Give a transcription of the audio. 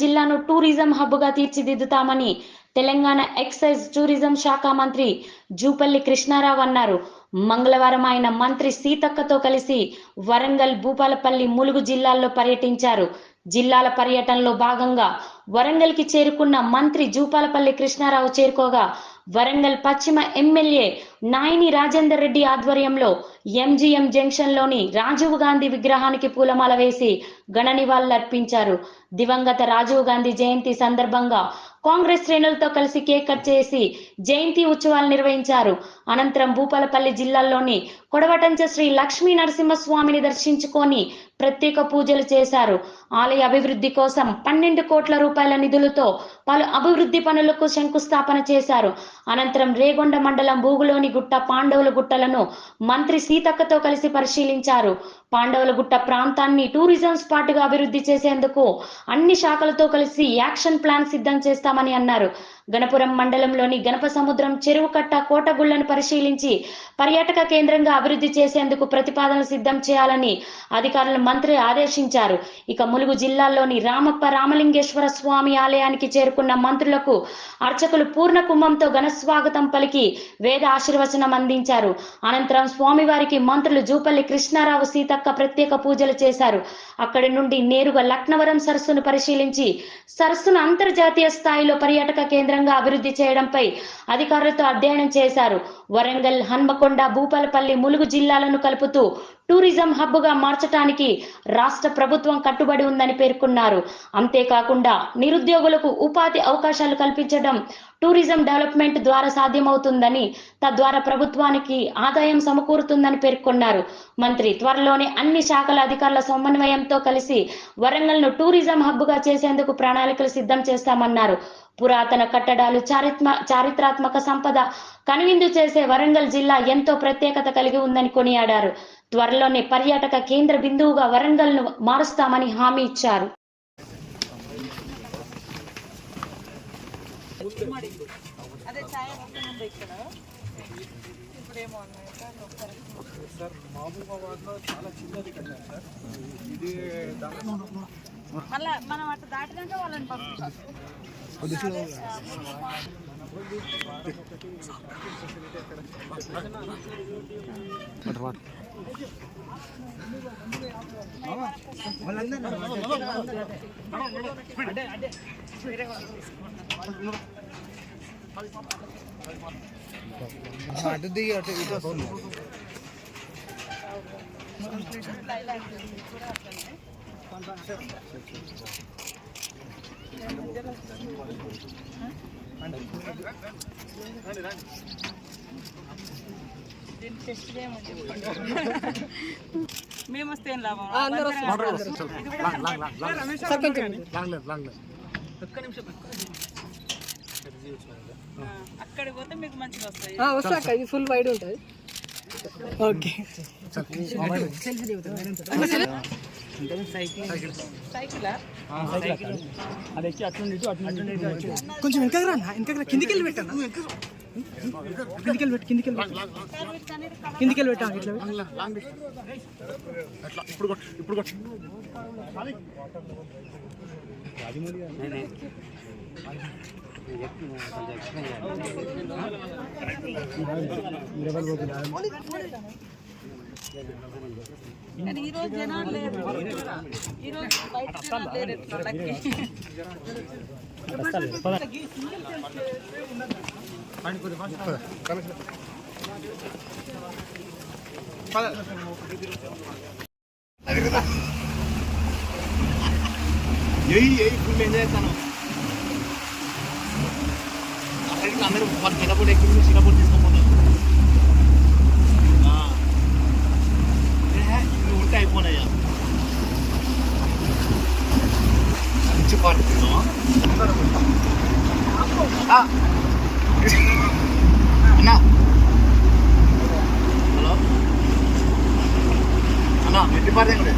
జిల్లాను టూరిజం హబ్గా తీర్చిదిద్దుతామని Telangana excise tourism శాఖ మంత్రి జూపల్లి కృష్ణారావు అన్నారు. మంగళవారం ఆయన మంత్రి సీతక్కతో కలిసి వరంగల్, భూపాలపల్లి, ములుగు జిల్లాల్లో పర్యటించారు. జిల్లాల పర్యటనలో భాగంగా వరంగల్కి చేరుకున్న మంత్రి జూపాలపల్లి కృష్ణారావు చేరుకోగా వరంగల్ పశ్చిమ ఎమ్మెల్యే నాయిని రాజేందర్ రెడ్డి ఆధ్వర్యంలో ఎంజీఎం జంక్షన్లోని రాజీవ్ గాంధీ విగ్రహానికి పూలమాల వేసి ఘన నివాళులర్పించారు. దివంగత రాజీవ్ గాంధీ జయంతి సందర్భంగా కాంగ్రెస్ శ్రేణులతో కలిసి కేక్ కట్ చేసి జయంతి ఉత్సవాలు నిర్వహించారు. అనంతరం భూపాలపల్లి జిల్లాలోని కొడవటంచ శ్రీ లక్ష్మీ నరసింహస్వామిని దర్శించుకొని ప్రత్యేక పూజలు చేశారు. ఆలయ అభివృద్ధి కోసం 12 కోట్ల రూపాయల నిధులతో పలు అభివృద్ధి పనులకు శంకుస్థాపన చేశారు. అనంతరం రేగొండ మండలం భూగులోని గుట్ట, పాండవుల గుట్టలను మంత్రి సీతక్కతో కలిసి పరిశీలించారు. పాండవుల గుట్ట ప్రాంతాన్ని టూరిజం స్పాట్ గా అభివృద్ధి చేసేందుకు అన్ని శాఖలతో కలిసి యాక్షన్ ప్లాన్ సిద్ధం చేస్తామని అన్నారు. గణపురం మండలంలోని గణప సముద్రం, చెరువు కట్ట, కోటగుళ్లను పరిశీలించి పర్యాటక కేంద్రంగా అభివృద్ధి చేసేందుకు ప్రతిపాదనలు సిద్ధం చేయాలని అధికారులను మంత్రి ఆదేశించారు. ఇక ములుగు జిల్లాలోని రామప్ప రామలింగేశ్వర స్వామి ఆలయానికి చేరుకున్న మంత్రులకు అర్చకులు పూర్ణ కుంభంతో ఘన స్వాగతం పలికి వేద ఆశీర్వచనం అందించారు. అనంతరం స్వామివారికి మంత్రులు జూపల్లి కృష్ణారావు, సీతక్క ప్రత్యేక పూజలు చేశారు. అక్కడి నుండి నేరుగా లక్నవరం సరస్సును పరిశీలించి సరస్సును అంతర్జాతీయ స్థాయిలో పర్యాటక కేంద్రంగా అభివృద్ధి చేయడంపై అధికారులతో అధ్యయనం చేశారు. వరంగల్, హన్మకొండ, భూపాలపల్లి, ములుగు జిల్లాలను కలుపుతూ టూరిజం హబ్ గా మార్చడానికి రాష్ట్ర ప్రభుత్వం కట్టుబడి ఉందని పేర్కొన్నారు. అంతేకాకుండా నిరుద్యోగులకు ఉపాధి అవకాశాలు కల్పించడం టూరిజం డెవలప్మెంట్ ద్వారా సాధ్యమవుతుందని, తద్వారా ప్రభుత్వానికి ఆదాయం సమకూరుతుందని పేర్కొన్నారు. మంత్రి త్వరలోనే అన్ని శాఖల అధికారుల సమన్వయంతో కలిసి వరంగల్ ను టూరిజం హబ్ గా చేసేందుకు ప్రణాళికలు సిద్ధం చేస్తామన్నారు. పురాతన కట్టడాలు, చారిత్రాత్మక సంపద కనువిందు చేసే వరంగల్ జిల్లా ఎంతో ప్రత్యేకత కలిగి ఉందని కొనియాడారు. త్వరలోనే పర్యాటక కేంద్ర బిందువుగా వరంగల్ ను మారుస్తామని హామీ ఇచ్చారు. మనం అట్లా దాటినాక వాళ్ళని పంపిస్తాం. అటు దిగి అటు ఇటు వస్తుంది. మేము వస్తే ఏం లాభం? అక్కడికి పోతే మీకు మంచిగా వస్తాయి. వస్తాక ఇది ఫుల్ వైడ్ ఉంటుంది. ఓకే కొంచెం వెనకకి రా, వెనకకి కిందికి వెళ్ళి పెట్టాను. కిందికి వెళ్ళి పెట్టాను. ఇట్లా ఇప్పుడు ఈ రోజు జనాలు లేరు, ఈ రోజు బయట జనాలు లేరు. ఫుల్ ఎంజాయ్ చేస్తాను. అక్కడికి అందరూ చిన్నప్పుడు ఎక్కి చిన్నప్పుడు తీసుకోపోతారు. ఉంటే అయిపోయినాయా మంచి పార్టీ అన్నా. హలో అన్నా, ఎట్టి పార్టీ కూడా